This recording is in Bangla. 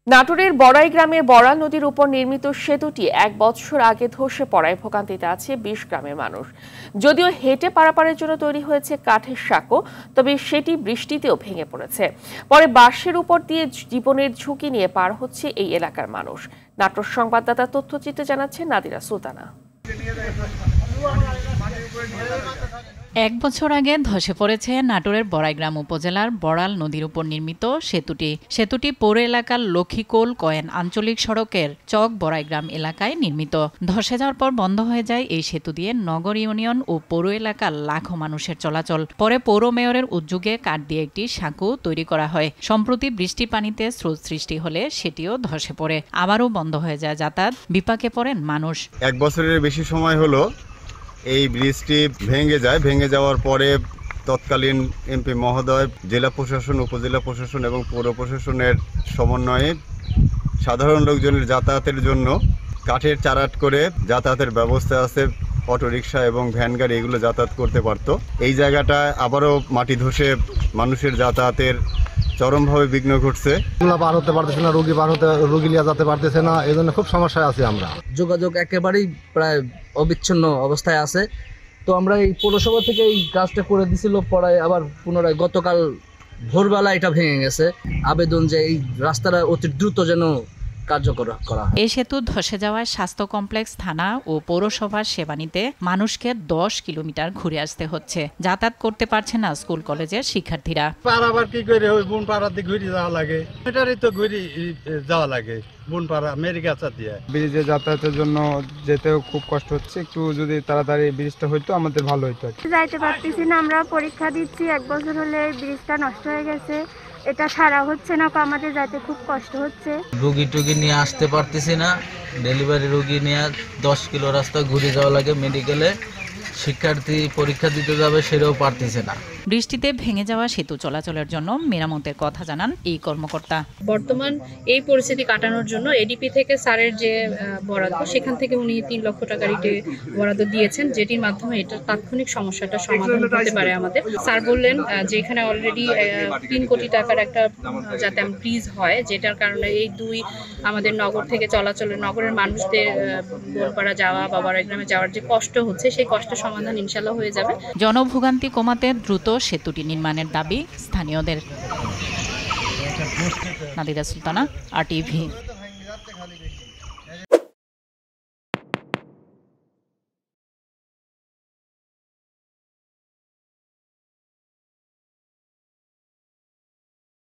নাটোরের বড়াই গ্রামে বড়াল নদীর উপর নির্মিত সেতুটি 1 বছর আগে ধসে পড়ায় ভোগান্তিতে আছে 20 গ্রামের মানুষ। যদিও হেঁটে পারাপারের জন্য তৈরি হয়েছে কাঠের সাঁকো, তবে সেটি বৃষ্টিতেও ভেঙে পড়েছে। পরে বাঁশের উপর দিয়ে জীবনের ঝুঁকি নিয়ে পার হচ্ছে এই এলাকার মানুষ। নাটোর সংবাদদাতা তথ্যচিত্রে জানাচ্ছেন নাদিরা সুলতানা। 1 বছর আগে ধসে পড়েছে নাটোরের বড়াইগ্রাম উপজেলার বড়াল নদীর উপর নির্মিত সেতুটি পৌর এলাকার লক্ষ্মীকোল কয়েন আঞ্চলিক সড়কের চক বড়াইগ্রাম এলাকায় নির্মিত। ধসে যাওয়ার পর বন্ধ হয়ে যায় এই সেতু দিয়ে নগর ইউনিয়ন ও পৌর এলাকার লাখো মানুষের চলাচল। পরে পৌর মেয়রের উদ্যোগে কাঠ দিয়ে একটি সাঁকো তৈরি করা হয়। সম্প্রতি বৃষ্টি পানিতে স্রোত সৃষ্টি হলে সেটিও ধসে পড়ে, আবারও বন্ধ হয়ে যায় যাতায়াত। বিপাকে পড়েন মানুষ। 1 বছরের বেশি সময় হলো এই ব্রিজটি ভেঙে যাওয়ার পরে তৎকালীন এমপি মহোদয়, জেলা প্রশাসন, উপজেলা প্রশাসন এবং পৌর প্রশাসনের সমন্বয়ে সাধারণ লোকজনের যাতায়াতের জন্য কাঠের চারাট করে যাতায়াতের ব্যবস্থা আছে। অটোরিকশা এবং ভ্যান গাড়ি এগুলো যাতায়াত করতে পারত। এই জায়গাটায় আবারও মাটি ধসে মানুষের যাতায়াতের চরমভাবে বিঘ্ন ঘটছে। পার হতে পারতেছে না, রোগী নিয়ে যেতে পারতেছে না, এই জন্য খুব সমস্যায় আছি আমরা। যোগাযোগ একেবারেই প্রায় অবিচ্ছিন্ন অবস্থায় আছে। তো আমরা এই পৌরসভা থেকে এই কাজটা করে দিছিল, পড়ায় আবার পুনরায় গতকাল ভোরবেলা এটা ভেঙে গেছে। আবেদন যে এই রাস্তাটা অতি দ্রুত যেন কার্যকর করা হয়। এই সেতু ধসে যাওয়ায় স্বাস্থ্য কমপ্লেক্স, থানা ও পৌরসভার সেবা নিতে মানুষকে 10 কিলোমিটার ঘুরে আসতে হচ্ছে। যাতায়াত করতে পারছে না স্কুল কলেজের শিক্ষার্থীরা। পারাবার কি করে ওই বোনপাড়া দিয়ে ঘুরে যাওয়া লাগে, এটারই তো ঘুরে যাওয়া লাগে বোনপাড়া মেরিগাছা দিয়ে। ব্রিজে যাতায়াতের জন্য যেতেও খুব কষ্ট হচ্ছে। একটু যদি তাড়াতাড়ি ব্রিজটা হইতো আমাদের ভালো হইতো। যাইতে পারতেছি না, আমরা পরীক্ষা দিচ্ছি, 1 বছর হলে ব্রিজটা নষ্ট হয়ে গেছে, এটা সারা হচ্ছে না, আমাদের যাইতে খুব কষ্ট হচ্ছে। রোগী টুগি নিয়ে আসতে পারতেছি না, ডেলিভারি রোগী নিয়ে 10 কিলো রাস্তা ঘুরে যাওয়া লাগে মেডিকেলে। শিক্ষার্থী পরীক্ষা দিতে যাবে, সেটাও পারতেছে না। বৃষ্টিতে ভেঙে যাওয়া সেতু চলাচলের জন্য মেরামতের কথা জানান এই কর্মকর্তা। বর্তমান এই পরিস্থিতি কাটানোর জন্য এডিপি থেকে স্যারের যে বরাদ্দ, সেখান থেকে উনি 3 লক্ষ টাকার একটি বরাদ্দ দিয়েছেন, যেটির মাধ্যমে এটা তাৎক্ষণিক সমস্যাটা সমাধান হতে পারে আমাদের। স্যার বললেন যে এখানে অলরেডি 3 কোটি টাকার একটা যাতে ব্রিজ হয়, যেটার কারণে এই আমাদের নগর থেকে চলাচলের, নগরের মানুষদের বোলপাড়া যাওয়া বা বড়াইগ্রামে যাওয়ার যে কষ্ট হচ্ছে, সেই কষ্টের সমাধান ইনশাল্লাহ হয়ে যাবে। জনভোগান্তি কমাতে দ্রুত সেতুটি নির্মাণের দাবি স্থানীয়দের। নাদিরা সুলতানা, RTV।